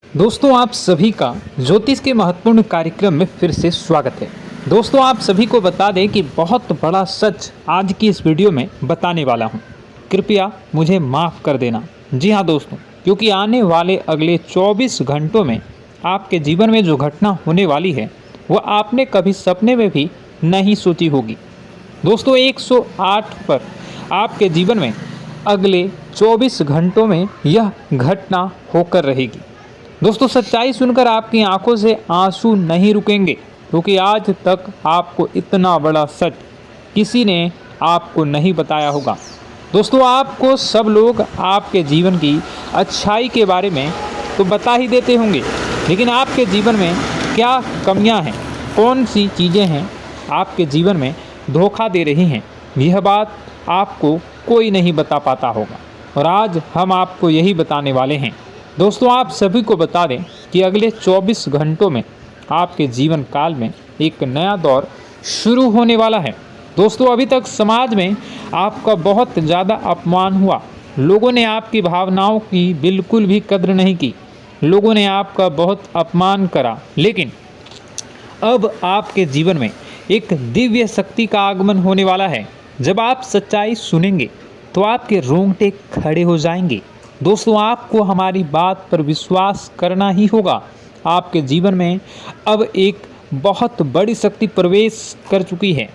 दोस्तों आप सभी का ज्योतिष के महत्वपूर्ण कार्यक्रम में फिर से स्वागत है। दोस्तों आप सभी को बता दें कि बहुत बड़ा सच आज की इस वीडियो में बताने वाला हूं। कृपया मुझे माफ़ कर देना। जी हां दोस्तों, क्योंकि आने वाले अगले 24 घंटों में आपके जीवन में जो घटना होने वाली है वह आपने कभी सपने में भी नहीं सोची होगी। दोस्तों 108 पर आपके जीवन में अगले 24 घंटों में यह घटना होकर रहेगी। दोस्तों सच्चाई सुनकर आपकी आंखों से आंसू नहीं रुकेंगे, क्योंकि आज तक आपको इतना बड़ा सच किसी ने आपको नहीं बताया होगा। दोस्तों आपको सब लोग आपके जीवन की अच्छाई के बारे में तो बता ही देते होंगे, लेकिन आपके जीवन में क्या कमियां हैं, कौन सी चीज़ें हैं आपके जीवन में धोखा दे रही हैं, यह बात आपको कोई नहीं बता पाता होगा। और आज हम आपको यही बताने वाले हैं। दोस्तों आप सभी को बता दें कि अगले 24 घंटों में आपके जीवन काल में एक नया दौर शुरू होने वाला है। दोस्तों अभी तक समाज में आपका बहुत ज़्यादा अपमान हुआ, लोगों ने आपकी भावनाओं की बिल्कुल भी कद्र नहीं की, लोगों ने आपका बहुत अपमान करा, लेकिन अब आपके जीवन में एक दिव्य शक्ति का आगमन होने वाला है। जब आप सच्चाई सुनेंगे तो आपके रोंगटे खड़े हो जाएंगे। दोस्तों आपको हमारी बात पर विश्वास करना ही होगा। आपके जीवन में अब एक बहुत बड़ी शक्ति प्रवेश कर चुकी है।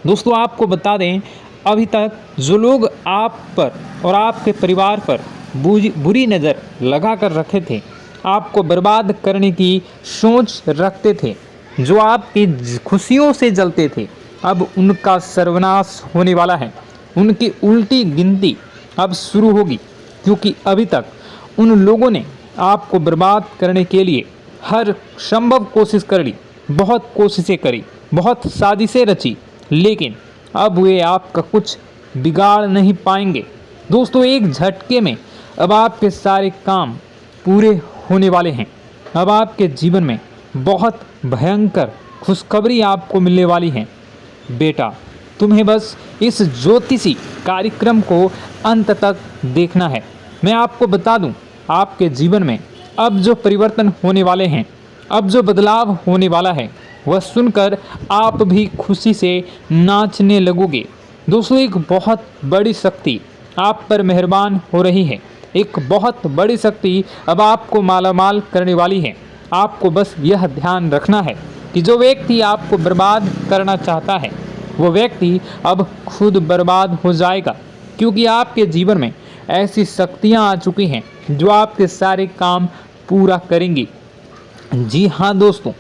दोस्तों आपको बता दें, अभी तक जो लोग आप पर और आपके परिवार पर बुरी नज़र लगा कर रखे थे, आपको बर्बाद करने की सोच रखते थे, जो आपकी खुशियों से जलते थे, अब उनका सर्वनाश होने वाला है। उनकी उल्टी गिनती अब शुरू होगी, क्योंकि अभी तक उन लोगों ने आपको बर्बाद करने के लिए हर संभव कोशिश कर ली, बहुत कोशिशें करी, बहुत साजिशें रची, लेकिन अब वे आपका कुछ बिगाड़ नहीं पाएंगे। दोस्तों एक झटके में अब आपके सारे काम पूरे होने वाले हैं। अब आपके जीवन में बहुत भयंकर खुशखबरी आपको मिलने वाली है। बेटा तुम्हें बस इस ज्योतिषी कार्यक्रम को अंत तक देखना है। मैं आपको बता दूं, आपके जीवन में अब जो परिवर्तन होने वाले हैं, अब जो बदलाव होने वाला है, वह सुनकर आप भी खुशी से नाचने लगोगे। दोस्तों एक बहुत बड़ी शक्ति आप पर मेहरबान हो रही है। एक बहुत बड़ी शक्ति अब आपको मालामाल करने वाली है। आपको बस यह ध्यान रखना है कि जो व्यक्ति आपको बर्बाद करना चाहता है, वो व्यक्ति अब खुद बर्बाद हो जाएगा, क्योंकि आपके जीवन में ऐसी शक्तियां आ चुकी हैं जो आपके सारे काम पूरा करेंगी। जी हाँ दोस्तों,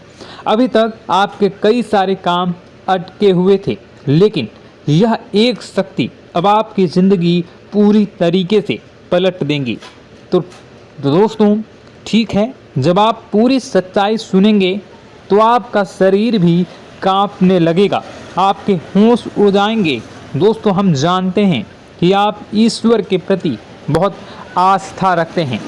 अभी तक आपके कई सारे काम अटके हुए थे, लेकिन यह एक शक्ति अब आपकी ज़िंदगी पूरी तरीके से पलट देंगी। तो दोस्तों ठीक है, जब आप पूरी सच्चाई सुनेंगे तो आपका शरीर भी कांपने लगेगा, आपके होश उड़ जाएंगे। दोस्तों हम जानते हैं कि आप ईश्वर के प्रति बहुत आस्था रखते हैं,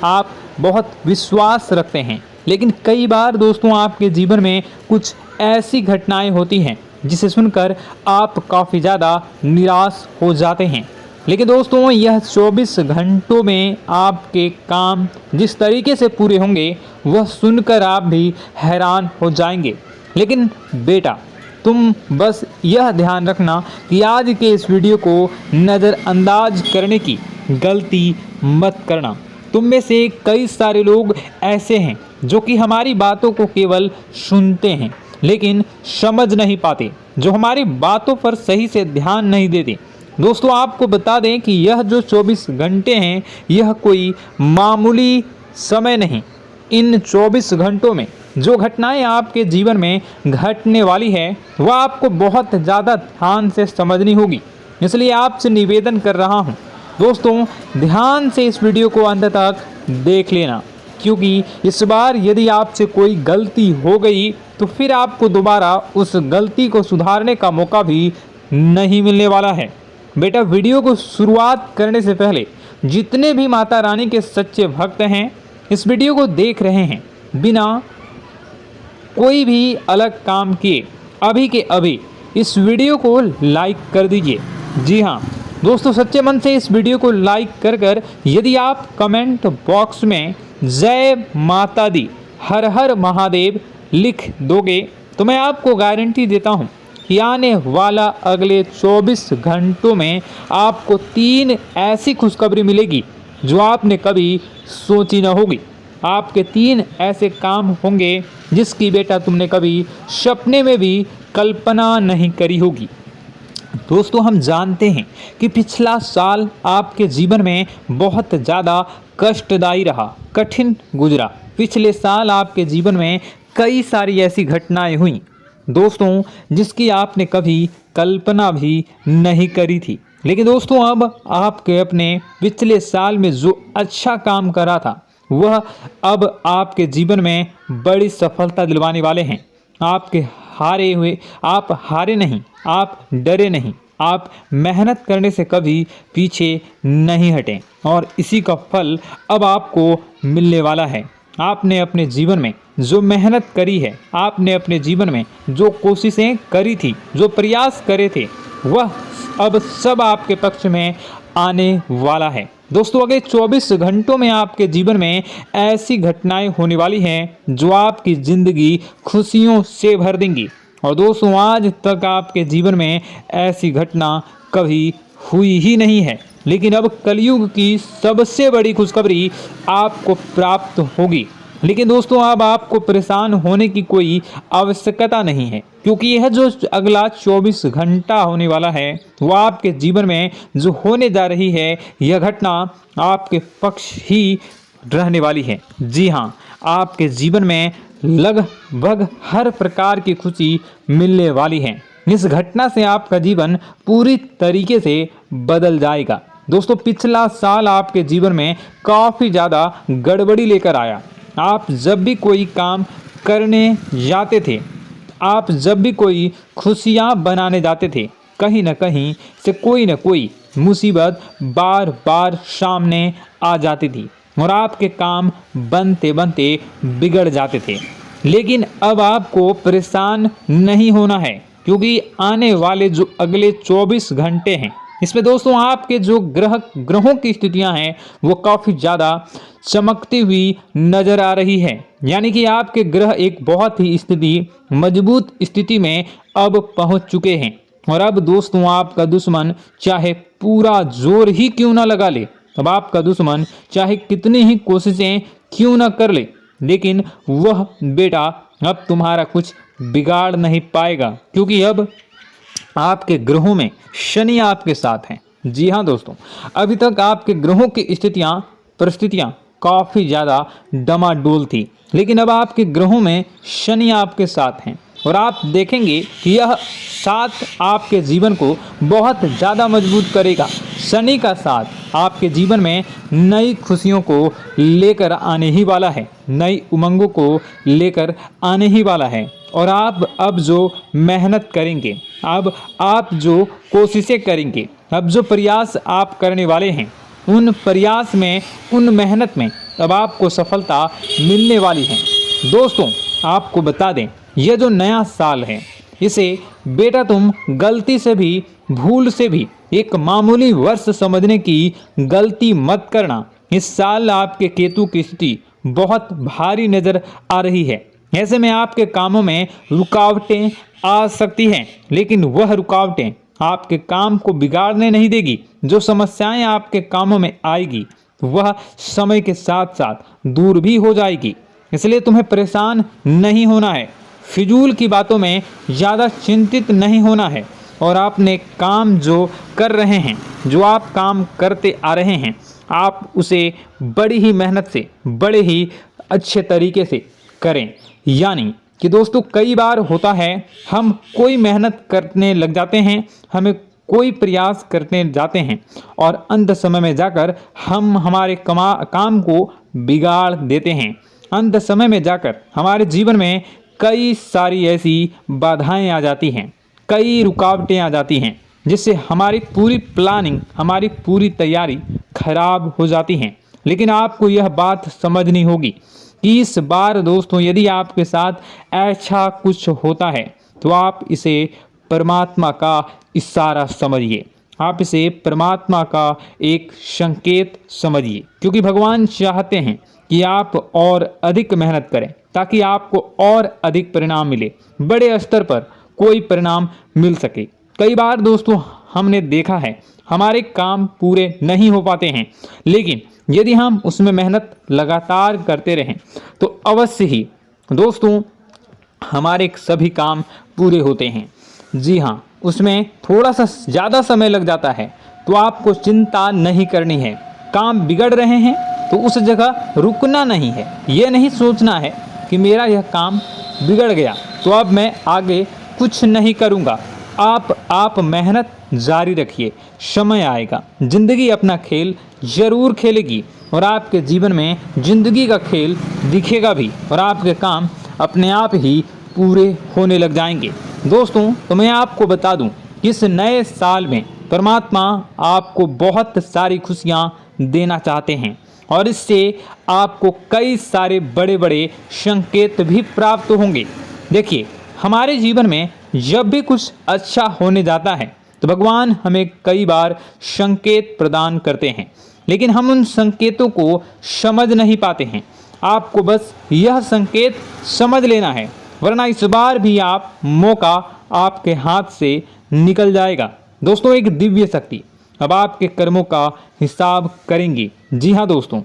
आप बहुत विश्वास रखते हैं, लेकिन कई बार दोस्तों आपके जीवन में कुछ ऐसी घटनाएं होती हैं जिसे सुनकर आप काफ़ी ज़्यादा निराश हो जाते हैं। लेकिन दोस्तों यह 24 घंटों में आपके काम जिस तरीके से पूरे होंगे वह सुनकर आप भी हैरान हो जाएंगे। लेकिन बेटा तुम बस यह ध्यान रखना कि आज के इस वीडियो को नज़रअंदाज करने की गलती मत करना। तुम में से कई सारे लोग ऐसे हैं जो कि हमारी बातों को केवल सुनते हैं लेकिन समझ नहीं पाते, जो हमारी बातों पर सही से ध्यान नहीं देते। दोस्तों आपको बता दें कि यह जो 24 घंटे हैं यह कोई मामूली समय नहीं। इन 24 घंटों में जो घटनाएं आपके जीवन में घटने वाली है वह आपको बहुत ज़्यादा ध्यान से समझनी होगी। इसलिए आपसे निवेदन कर रहा हूं दोस्तों, ध्यान से इस वीडियो को अंत तक देख लेना, क्योंकि इस बार यदि आपसे कोई गलती हो गई तो फिर आपको दोबारा उस गलती को सुधारने का मौका भी नहीं मिलने वाला है। बेटा वीडियो को शुरुआत करने से पहले जितने भी माता रानी के सच्चे भक्त हैं इस वीडियो को देख रहे हैं, बिना कोई भी अलग काम किए अभी के अभी इस वीडियो को लाइक कर दीजिए। जी हाँ दोस्तों, सच्चे मन से इस वीडियो को लाइक कर यदि आप कमेंट बॉक्स में जय माता दी, हर हर महादेव लिख दोगे तो मैं आपको गारंटी देता हूँ कि आने वाला अगले 24 घंटों में आपको 3 ऐसी खुशखबरी मिलेगी जो आपने कभी सोची न होगी। आपके 3 ऐसे काम होंगे जिसकी बेटा तुमने कभी सपने में भी कल्पना नहीं करी होगी। दोस्तों, हम जानते हैं कि पिछला साल आपके जीवन में बहुत ज़्यादा कष्टदायी रहा, कठिन गुजरा। पिछले साल आपके जीवन में कई सारी ऐसी घटनाएं हुई दोस्तों जिसकी आपने कभी कल्पना भी नहीं करी थी। लेकिन दोस्तों, अब आपके अपने पिछले साल में जो अच्छा काम करा था वह अब आपके जीवन में बड़ी सफलता दिलवाने वाले हैं। आप हारे नहीं, आप डरे नहीं, आप मेहनत करने से कभी पीछे नहीं हटें और इसी का फल अब आपको मिलने वाला है। आपने अपने जीवन में जो मेहनत करी है, आपने अपने जीवन में जो कोशिशें करी थी, जो प्रयास करे थे, वह अब सब आपके पक्ष में आने वाला है। दोस्तों, अगले 24 घंटों में आपके जीवन में ऐसी घटनाएं होने वाली हैं जो आपकी ज़िंदगी खुशियों से भर देंगी। और दोस्तों, आज तक आपके जीवन में ऐसी घटना कभी हुई ही नहीं है, लेकिन अब कलयुग की सबसे बड़ी खुशखबरी आपको प्राप्त होगी। लेकिन दोस्तों, अब आपको परेशान होने की कोई आवश्यकता नहीं है, क्योंकि यह जो अगला 24 घंटा होने वाला है वह आपके जीवन में जो होने जा रही है यह घटना आपके पक्ष ही रहने वाली है। जी हाँ, आपके जीवन में लगभग हर प्रकार की खुशी मिलने वाली है। इस घटना से आपका जीवन पूरी तरीके से बदल जाएगा। दोस्तों, पिछला साल आपके जीवन में काफ़ी ज़्यादा गड़बड़ी लेकर आया। आप जब भी कोई काम करने जाते थे, आप जब भी कोई खुशियाँ बनाने जाते थे, कहीं न कहीं से कोई न कोई मुसीबत बार बार सामने आ जाती थी और आपके काम बनते बनते बिगड़ जाते थे। लेकिन अब आपको परेशान नहीं होना है, क्योंकि आने वाले जो अगले 24 घंटे हैं इसमें दोस्तों आपके जो ग्रहों की स्थितियां हैं वो काफ़ी ज़्यादा चमकती हुई नज़र आ रही है। यानी कि आपके ग्रह एक बहुत ही मजबूत स्थिति में अब पहुंच चुके हैं। और अब दोस्तों, आपका दुश्मन चाहे पूरा जोर ही क्यों ना लगा ले, अब आपका दुश्मन चाहे कितनी ही कोशिशें क्यों ना कर ले, लेकिन वह बेटा अब तुम्हारा कुछ बिगाड़ नहीं पाएगा, क्योंकि अब आपके ग्रहों में शनि आपके साथ हैं। जी हाँ दोस्तों, अभी तक आपके ग्रहों की परिस्थितियाँ काफ़ी ज़्यादा डमाडोल थी, लेकिन अब आपके ग्रहों में शनि आपके साथ हैं और आप देखेंगे कि यह साथ आपके जीवन को बहुत ज़्यादा मजबूत करेगा। शनि का साथ आपके जीवन में नई खुशियों को लेकर आने ही वाला है, नई उमंगों को लेकर आने ही वाला है। और आप अब जो मेहनत करेंगे, अब आप जो कोशिशें करेंगे, अब जो प्रयास आप करने वाले हैं, उन प्रयास में, उन मेहनत में अब आपको सफलता मिलने वाली है। दोस्तों, आपको बता दें, यह जो नया साल है इसे बेटा तुम गलती से भी, भूल से भी एक मामूली वर्ष समझने की गलती मत करना। इस साल आपके केतु की स्थिति बहुत भारी नज़र आ रही है। ऐसे में आपके कामों में रुकावटें आ सकती हैं, लेकिन वह रुकावटें आपके काम को बिगाड़ने नहीं देगी। जो समस्याएं आपके कामों में आएगी वह समय के साथ साथ दूर भी हो जाएगी। इसलिए तुम्हें परेशान नहीं होना है, फिजूल की बातों में ज़्यादा चिंतित नहीं होना है। और आपने काम जो कर रहे हैं, जो आप काम करते आ रहे हैं, आप उसे बड़ी ही मेहनत से, बड़े ही अच्छे तरीके से करें। यानी कि दोस्तों, कई बार होता है हम कोई मेहनत करने लग जाते हैं, हमें कोई प्रयास करने जाते हैं और अंत समय में जाकर हम हमारे काम को बिगाड़ देते हैं। अंत समय में जाकर हमारे जीवन में कई सारी ऐसी बाधाएं आ जाती हैं, कई रुकावटें आ जाती हैं, जिससे हमारी पूरी प्लानिंग, हमारी पूरी तैयारी खराब हो जाती हैं। लेकिन आपको यह बात समझनी होगी कि इस बार दोस्तों, यदि आपके साथ ऐसा कुछ होता है तो आप इसे परमात्मा का इशारा समझिए। आप इसे परमात्मा का एक संकेत समझिए, क्योंकि भगवान चाहते हैं कि आप और अधिक मेहनत करें ताकि आपको और अधिक परिणाम मिले, बड़े स्तर पर कोई परिणाम मिल सके। कई बार दोस्तों हमने देखा है हमारे काम पूरे नहीं हो पाते हैं, लेकिन यदि हम उसमें मेहनत लगातार करते रहें तो अवश्य ही दोस्तों हमारे सभी काम पूरे होते हैं। जी हाँ, उसमें थोड़ा सा ज़्यादा समय लग जाता है तो आपको चिंता नहीं करनी है। काम बिगड़ रहे हैं तो उस जगह रुकना नहीं है, ये नहीं सोचना है कि मेरा यह काम बिगड़ गया तो अब मैं आगे कुछ नहीं करूँगा। आप मेहनत जारी रखिए, समय आएगा, ज़िंदगी अपना खेल ज़रूर खेलेगी और आपके जीवन में ज़िंदगी का खेल दिखेगा भी और आपके काम अपने आप ही पूरे होने लग जाएंगे। दोस्तों तो मैं आपको बता दूं कि इस नए साल में परमात्मा आपको बहुत सारी खुशियां देना चाहते हैं और इससे आपको कई सारे बड़े बड़े संकेत भी प्राप्त होंगे। देखिए, हमारे जीवन में जब भी कुछ अच्छा होने जाता है तो भगवान हमें कई बार संकेत प्रदान करते हैं, लेकिन हम उन संकेतों को समझ नहीं पाते हैं। आपको बस यह संकेत समझ लेना है, वरना इस बार भी आप मौका आपके हाथ से निकल जाएगा। दोस्तों, एक दिव्य शक्ति अब आपके कर्मों का हिसाब करेंगी। जी हाँ दोस्तों,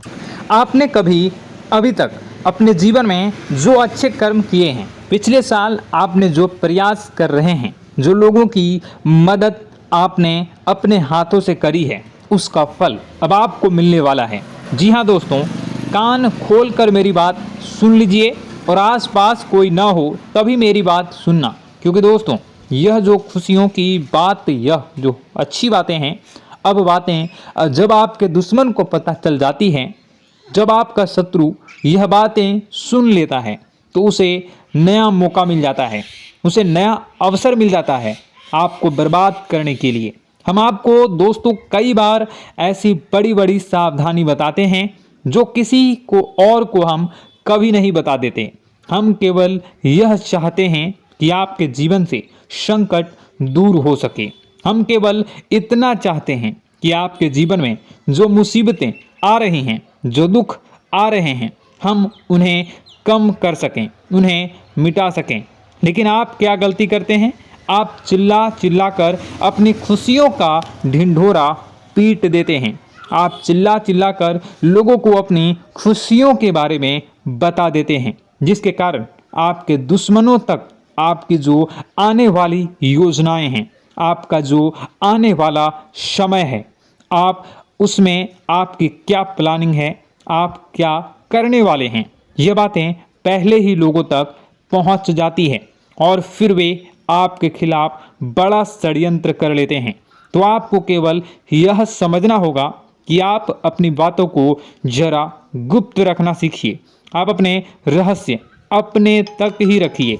आपने कभी अभी तक अपने जीवन में जो अच्छे कर्म किए हैं, पिछले साल आपने जो प्रयास कर रहे हैं, जो लोगों की मदद आपने अपने हाथों से करी है, उसका फल अब आपको मिलने वाला है। जी हाँ दोस्तों, कान खोलकर मेरी बात सुन लीजिए और आसपास कोई ना हो तभी मेरी बात सुनना, क्योंकि दोस्तों यह जो खुशियों की बात, यह जो अच्छी बातें हैं, अब बातें जब आपके दुश्मन को पता चल जाती हैं, जब आपका शत्रु यह बातें सुन लेता है तो उसे नया मौका मिल जाता है, उसे नया अवसर मिल जाता है आपको बर्बाद करने के लिए। हम आपको दोस्तों कई बार ऐसी बड़ी बड़ी सावधानी बताते हैं जो किसी को और को हम कभी नहीं बता देते। हम केवल यह चाहते हैं कि आपके जीवन से संकट दूर हो सके। हम केवल इतना चाहते हैं कि आपके जीवन में जो मुसीबतें आ रही हैं, जो दुख आ रहे हैं, हम उन्हें कम कर सकें, उन्हें मिटा सकें। लेकिन आप क्या गलती करते हैं? आप चिल्ला चिल्ला कर अपनी खुशियों का ढिंढोरा पीट देते हैं। आप चिल्ला चिल्ला कर लोगों को अपनी खुशियों के बारे में बता देते हैं, जिसके कारण आपके दुश्मनों तक आपकी जो आने वाली योजनाएं हैं, आपका जो आने वाला समय है, आप उसमें आपकी क्या प्लानिंग है, आप क्या करने वाले हैं, ये बातें पहले ही लोगों तक पहुंच जाती है और फिर वे आपके खिलाफ बड़ा षड्यंत्र कर लेते हैं। तो आपको केवल यह समझना होगा कि आप अपनी बातों को जरा गुप्त रखना सीखिए। आप अपने रहस्य अपने तक ही रखिए।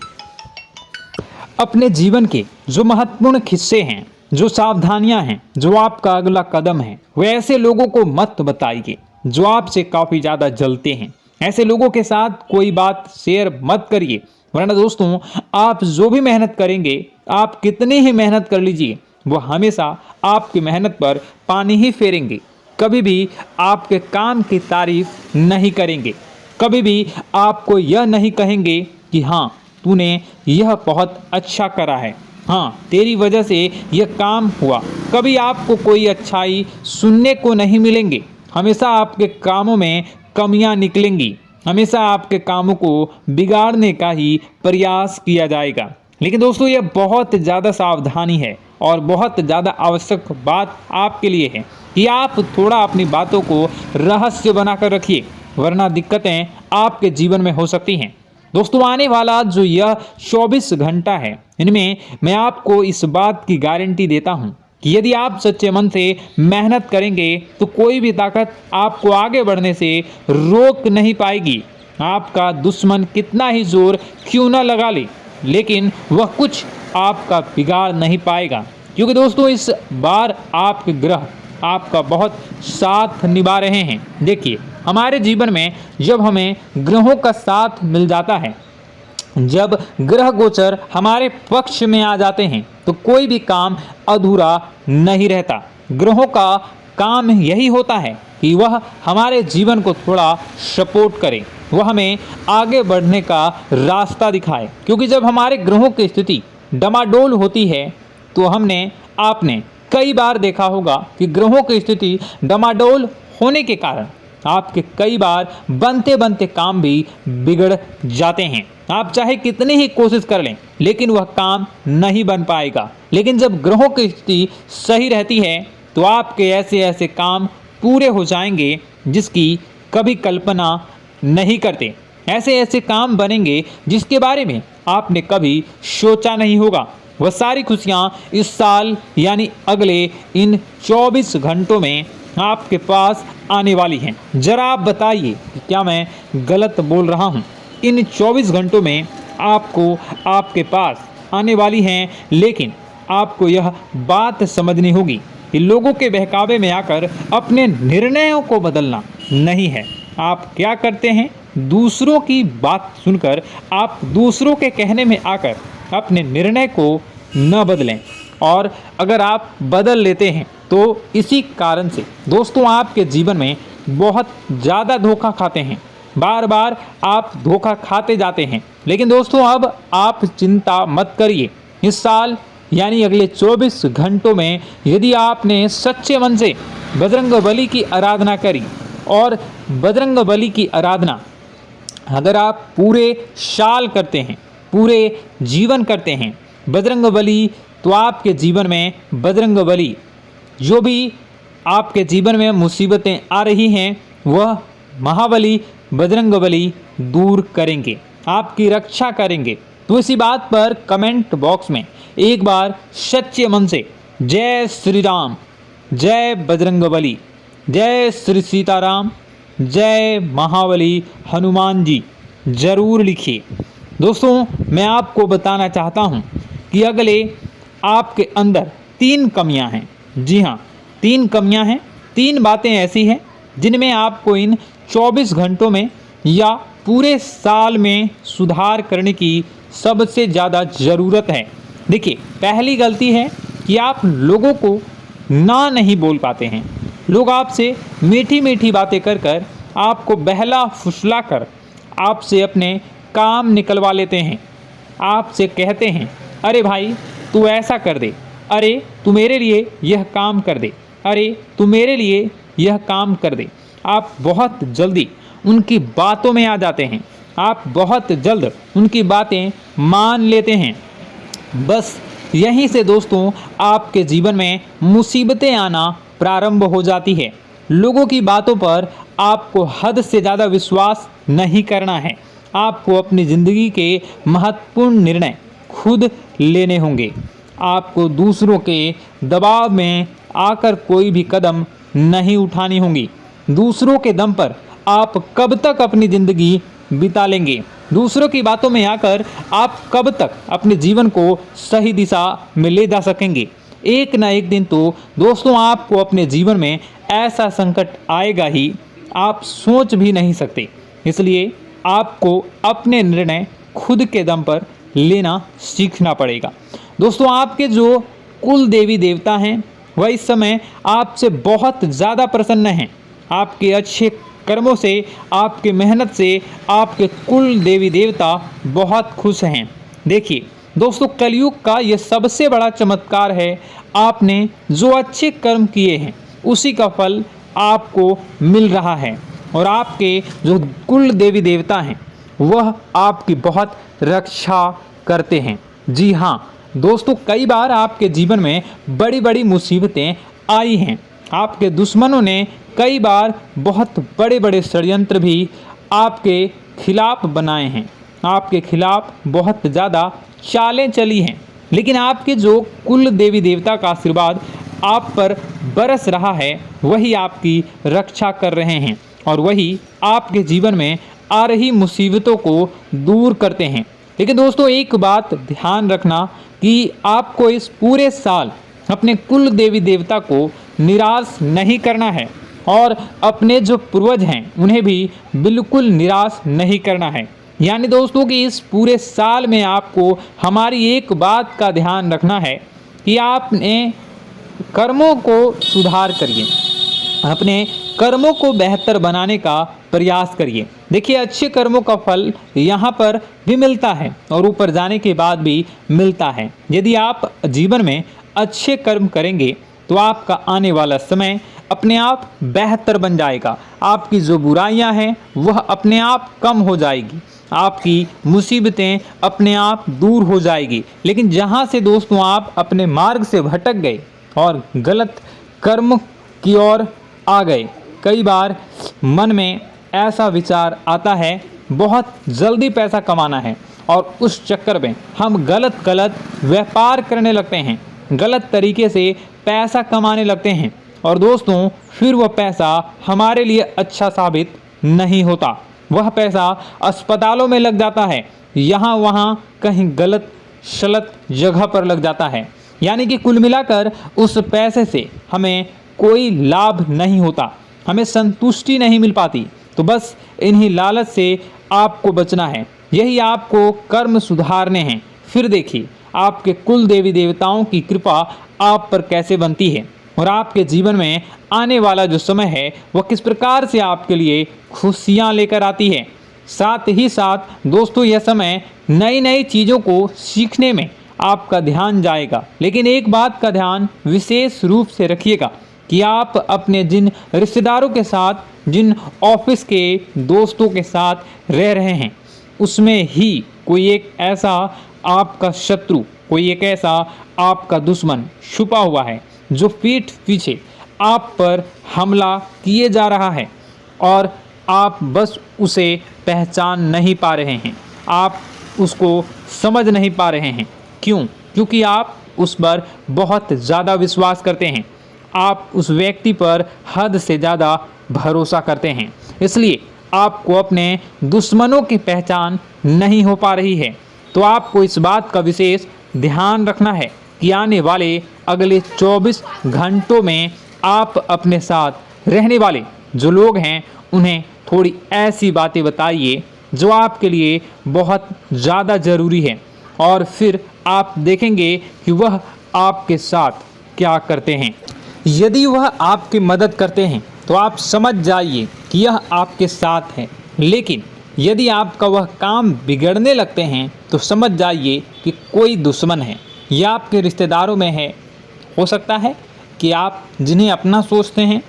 अपने जीवन के जो महत्वपूर्ण हिस्से हैं, जो सावधानियां हैं, जो आपका अगला कदम है, वे ऐसे लोगों को मत बताइए जो आपसे काफ़ी ज़्यादा जलते हैं। ऐसे लोगों के साथ कोई बात शेयर मत करिए, वरना दोस्तों आप जो भी मेहनत करेंगे, आप कितनी ही मेहनत कर लीजिए, वो हमेशा आपकी मेहनत पर पानी ही फेरेंगे। कभी भी आपके काम की तारीफ नहीं करेंगे, कभी भी आपको यह नहीं कहेंगे कि हाँ तूने यह बहुत अच्छा करा है, हाँ तेरी वजह से यह काम हुआ। कभी आपको कोई अच्छाई सुनने को नहीं मिलेंगे। हमेशा आपके कामों में कमियां निकलेंगी, हमेशा आपके कामों को बिगाड़ने का ही प्रयास किया जाएगा। लेकिन दोस्तों यह बहुत ज़्यादा सावधानी है और बहुत ज़्यादा आवश्यक बात आपके लिए है कि आप थोड़ा अपनी बातों को रहस्य बनाकर रखिए, वरना दिक्कतें आपके जीवन में हो सकती हैं। दोस्तों आने वाला जो यह 24 घंटा है, इनमें मैं आपको इस बात की गारंटी देता हूँ कि यदि आप सच्चे मन से मेहनत करेंगे तो कोई भी ताकत आपको आगे बढ़ने से रोक नहीं पाएगी। आपका दुश्मन कितना ही जोर क्यों न लगा ले, लेकिन वह कुछ आपका बिगाड़ नहीं पाएगा, क्योंकि दोस्तों इस बार आपके ग्रह आपका बहुत साथ निभा रहे हैं। देखिए, हमारे जीवन में जब हमें ग्रहों का साथ मिल जाता है जब ग्रह गोचर हमारे पक्ष में आ जाते हैं तो कोई भी काम अधूरा नहीं रहता। ग्रहों का काम यही होता है कि वह हमारे जीवन को थोड़ा सपोर्ट करे, वह हमें आगे बढ़ने का रास्ता दिखाए। क्योंकि जब हमारे ग्रहों की स्थिति डमाडोल होती है तो आपने कई बार देखा होगा कि ग्रहों की स्थिति डमाडोल होने के कारण आपके कई बार बनते बनते काम भी बिगड़ जाते हैं। आप चाहे कितनी ही कोशिश कर लें लेकिन वह काम नहीं बन पाएगा। लेकिन जब ग्रहों की स्थिति सही रहती है तो आपके ऐसे ऐसे काम पूरे हो जाएंगे जिसकी कभी कल्पना नहीं करते। ऐसे ऐसे काम बनेंगे जिसके बारे में आपने कभी सोचा नहीं होगा। वह सारी खुशियाँ इस साल यानी अगले इन 24 घंटों में आपके पास आने वाली हैं। जरा आप बताइए कि क्या मैं गलत बोल रहा हूँ? इन 24 घंटों में आपको आपके पास आने वाली हैं, लेकिन आपको यह बात समझनी होगी कि लोगों के बहकावे में आकर अपने निर्णयों को बदलना नहीं है। आप क्या करते हैं? दूसरों की बात सुनकर आप दूसरों के कहने में आकर अपने निर्णय को न बदलें, और अगर आप बदल लेते हैं तो इसी कारण से दोस्तों आपके जीवन में बहुत ज़्यादा धोखा खाते हैं। बार बार आप धोखा खाते जाते हैं। लेकिन दोस्तों अब आप चिंता मत करिए। इस साल यानी अगले 24 घंटों में यदि आपने सच्चे मन से बजरंगबली की आराधना करी, और बजरंगबली की आराधना अगर आप पूरे साल करते हैं, पूरे जीवन करते हैं बजरंगबली, तो आपके जीवन में बजरंगबली जो भी आपके जीवन में मुसीबतें आ रही हैं वह महाबली बजरंगबली दूर करेंगे, आपकी रक्षा करेंगे। तो इसी बात पर कमेंट बॉक्स में एक बार सच्चे मन से जय श्री राम, जय बजरंगबली, जय श्री सीताराम, जय महाबली हनुमान जी जरूर लिखिए। दोस्तों मैं आपको बताना चाहता हूँ कि अगले आपके अंदर 3 कमियां हैं। जी हाँ, 3 कमियां हैं। 3 बातें ऐसी हैं जिनमें आपको इन 24 घंटों में या पूरे साल में सुधार करने की सबसे ज़्यादा ज़रूरत है। देखिए, पहली गलती है कि आप लोगों को ना नहीं बोल पाते हैं। लोग आपसे मीठी मीठी बातें कर कर आपको बहला फुसला कर आपसे अपने काम निकलवा लेते हैं। आपसे कहते हैं, अरे भाई तू ऐसा कर दे, अरे तू मेरे लिए यह काम कर दे, अरे तू मेरे लिए यह काम कर दे। आप बहुत जल्दी उनकी बातों में आ जाते हैं, आप बहुत जल्द उनकी बातें मान लेते हैं। बस यहीं से दोस्तों आपके जीवन में मुसीबतें आना प्रारंभ हो जाती है। लोगों की बातों पर आपको हद से ज़्यादा विश्वास नहीं करना है। आपको अपनी ज़िंदगी के महत्वपूर्ण निर्णय खुद लेने होंगे। आपको दूसरों के दबाव में आकर कोई भी कदम नहीं उठानी होगी। दूसरों के दम पर आप कब तक अपनी ज़िंदगी बिता लेंगे? दूसरों की बातों में आकर आप कब तक अपने जीवन को सही दिशा में ले जा सकेंगे? एक ना एक दिन तो दोस्तों आपको अपने जीवन में ऐसा संकट आएगा ही, आप सोच भी नहीं सकते। इसलिए आपको अपने निर्णय खुद के दम पर लेना सीखना पड़ेगा। दोस्तों आपके जो कुल देवी देवता हैं वह इस समय आपसे बहुत ज़्यादा प्रसन्न हैं। आपके अच्छे कर्मों से, आपके मेहनत से आपके कुल देवी देवता बहुत खुश हैं। देखिए दोस्तों, कलयुग का ये सबसे बड़ा चमत्कार है। आपने जो अच्छे कर्म किए हैं उसी का फल आपको मिल रहा है, और आपके जो कुल देवी देवता हैं वह आपकी बहुत रक्षा करते हैं। जी हाँ दोस्तों, कई बार आपके जीवन में बड़ी बड़ी मुसीबतें आई हैं। आपके दुश्मनों ने कई बार बहुत बड़े बड़े षड्यंत्र भी आपके खिलाफ बनाए हैं। आपके खिलाफ बहुत ज़्यादा चालें चली हैं, लेकिन आपके जो कुल देवी देवता का आशीर्वाद आप पर बरस रहा है वही आपकी रक्षा कर रहे हैं, और वही आपके जीवन में आ रही मुसीबतों को दूर करते हैं। लेकिन दोस्तों एक बात ध्यान रखना कि आपको इस पूरे साल अपने कुल देवी देवता को निराश नहीं करना है, और अपने जो पूर्वज हैं उन्हें भी बिल्कुल निराश नहीं करना है। यानी दोस्तों कि इस पूरे साल में आपको हमारी एक बात का ध्यान रखना है कि आपने कर्मों को सुधार करिए, अपने कर्मों को बेहतर बनाने का प्रयास करिए। देखिए, अच्छे कर्मों का फल यहाँ पर भी मिलता है और ऊपर जाने के बाद भी मिलता है। यदि आप जीवन में अच्छे कर्म करेंगे तो आपका आने वाला समय अपने आप बेहतर बन जाएगा। आपकी जो बुराइयां हैं वह अपने आप कम हो जाएगी, आपकी मुसीबतें अपने आप दूर हो जाएगी। लेकिन जहां से दोस्तों आप अपने मार्ग से भटक गए और गलत कर्म की ओर आ गए, कई बार मन में ऐसा विचार आता है बहुत जल्दी पैसा कमाना है और उस चक्कर में हम गलत व्यापार करने लगते हैं, गलत तरीके से पैसा कमाने लगते हैं और दोस्तों फिर वह पैसा हमारे लिए अच्छा साबित नहीं होता। वह पैसा अस्पतालों में लग जाता है, यहाँ वहाँ कहीं गलत शलत जगह पर लग जाता है। यानी कि कुल मिलाकर उस पैसे से हमें कोई लाभ नहीं होता, हमें संतुष्टि नहीं मिल पाती। तो बस इन्हीं लालच से आपको बचना है, यही आपको कर्म सुधारने हैं। फिर देखिए आपके कुल देवी देवताओं की कृपा आप पर कैसे बनती है और आपके जीवन में आने वाला जो समय है वह किस प्रकार से आपके लिए खुशियाँ लेकर आती है। साथ ही साथ दोस्तों यह समय नई नई चीज़ों को सीखने में आपका ध्यान जाएगा। लेकिन एक बात का ध्यान विशेष रूप से रखिएगा कि आप अपने जिन रिश्तेदारों के साथ, जिन ऑफिस के दोस्तों के साथ रह रहे हैं, उसमें ही कोई एक ऐसा आपका शत्रु, कोई एक ऐसा आपका दुश्मन छुपा हुआ है जो पीठ पीछे आप पर हमला किए जा रहा है और आप बस उसे पहचान नहीं पा रहे हैं, आप उसको समझ नहीं पा रहे हैं। क्यों? क्योंकि आप उस पर बहुत ज़्यादा विश्वास करते हैं, आप उस व्यक्ति पर हद से ज़्यादा भरोसा करते हैं, इसलिए आपको अपने दुश्मनों की पहचान नहीं हो पा रही है। तो आपको इस बात का विशेष ध्यान रखना है कि आने वाले अगले 24 घंटों में आप अपने साथ रहने वाले जो लोग हैं उन्हें थोड़ी ऐसी बातें बताइए जो आपके लिए बहुत ज़्यादा ज़रूरी है और फिर आप देखेंगे कि वह आपके साथ क्या करते हैं। यदि वह आपकी मदद करते हैं तो आप समझ जाइए कि यह आपके साथ है, लेकिन यदि आपका वह काम बिगड़ने लगते हैं तो समझ जाइए कि कोई दुश्मन है या आपके रिश्तेदारों में है। हो सकता है कि आप जिन्हें अपना सोचते हैं,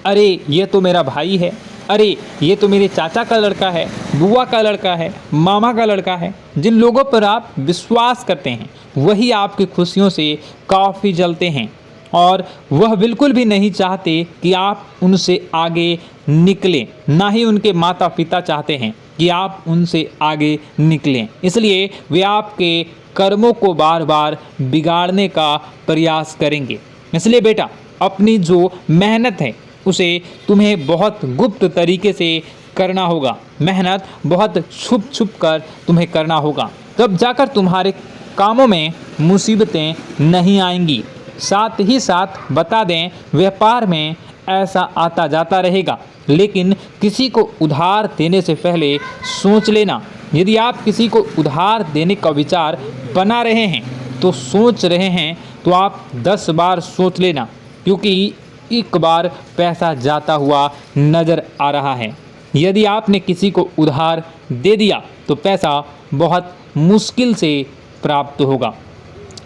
अरे ये तो मेरा भाई है, अरे ये तो मेरे चाचा का लड़का है, बुआ का लड़का है, मामा का लड़का है, जिन लोगों पर आप विश्वास करते हैं वही आपकी खुशियों से काफ़ी जलते हैं और वह बिल्कुल भी नहीं चाहते कि आप उनसे आगे निकलें, ना ही उनके माता पिता चाहते हैं कि आप उनसे आगे निकलें। इसलिए वे आपके कर्मों को बार बार बिगाड़ने का प्रयास करेंगे। इसलिए बेटा, अपनी जो मेहनत है उसे तुम्हें बहुत गुप्त तरीके से करना होगा, मेहनत बहुत छुप छुप कर तुम्हें करना होगा, तब जाकर तुम्हारे कामों में मुसीबतें नहीं आएंगी। साथ ही साथ बता दें, व्यापार में ऐसा आता जाता रहेगा, लेकिन किसी को उधार देने से पहले सोच लेना। यदि आप किसी को उधार देने का विचार बना रहे हैं तो सोच रहे हैं तो आप 10 बार सोच लेना, क्योंकि एक बार पैसा जाता हुआ नज़र आ रहा है। यदि आपने किसी को उधार दे दिया तो पैसा बहुत मुश्किल से प्राप्त होगा।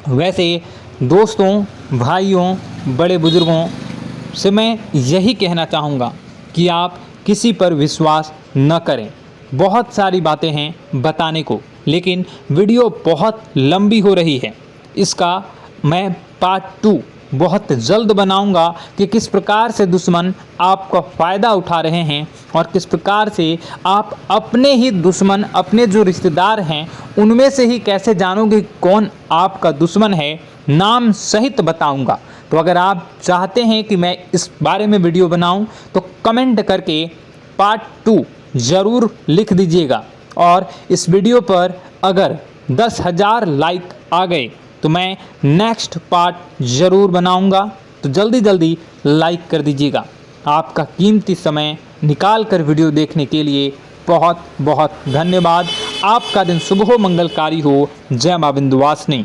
वैसे दोस्तों, भाइयों, बड़े बुजुर्गों से मैं यही कहना चाहूँगा कि आप किसी पर विश्वास न करें। बहुत सारी बातें हैं बताने को, लेकिन वीडियो बहुत लंबी हो रही है। इसका मैं पार्ट 2 बहुत जल्द बनाऊंगा कि किस प्रकार से दुश्मन आपका फ़ायदा उठा रहे हैं और किस प्रकार से आप अपने ही दुश्मन, अपने जो रिश्तेदार हैं उनमें से ही कैसे जानोगे कौन आपका दुश्मन है, नाम सहित बताऊंगा। तो अगर आप चाहते हैं कि मैं इस बारे में वीडियो बनाऊं तो कमेंट करके पार्ट 2 ज़रूर लिख दीजिएगा। और इस वीडियो पर अगर 10,000 लाइक आ गए तो मैं नेक्स्ट पार्ट ज़रूर बनाऊंगा। तो जल्दी जल्दी लाइक कर दीजिएगा। आपका कीमती समय निकाल कर वीडियो देखने के लिए बहुत बहुत धन्यवाद। आपका दिन शुभ हो, मंगलकारी हो। जय मां विंध्यवासिनी।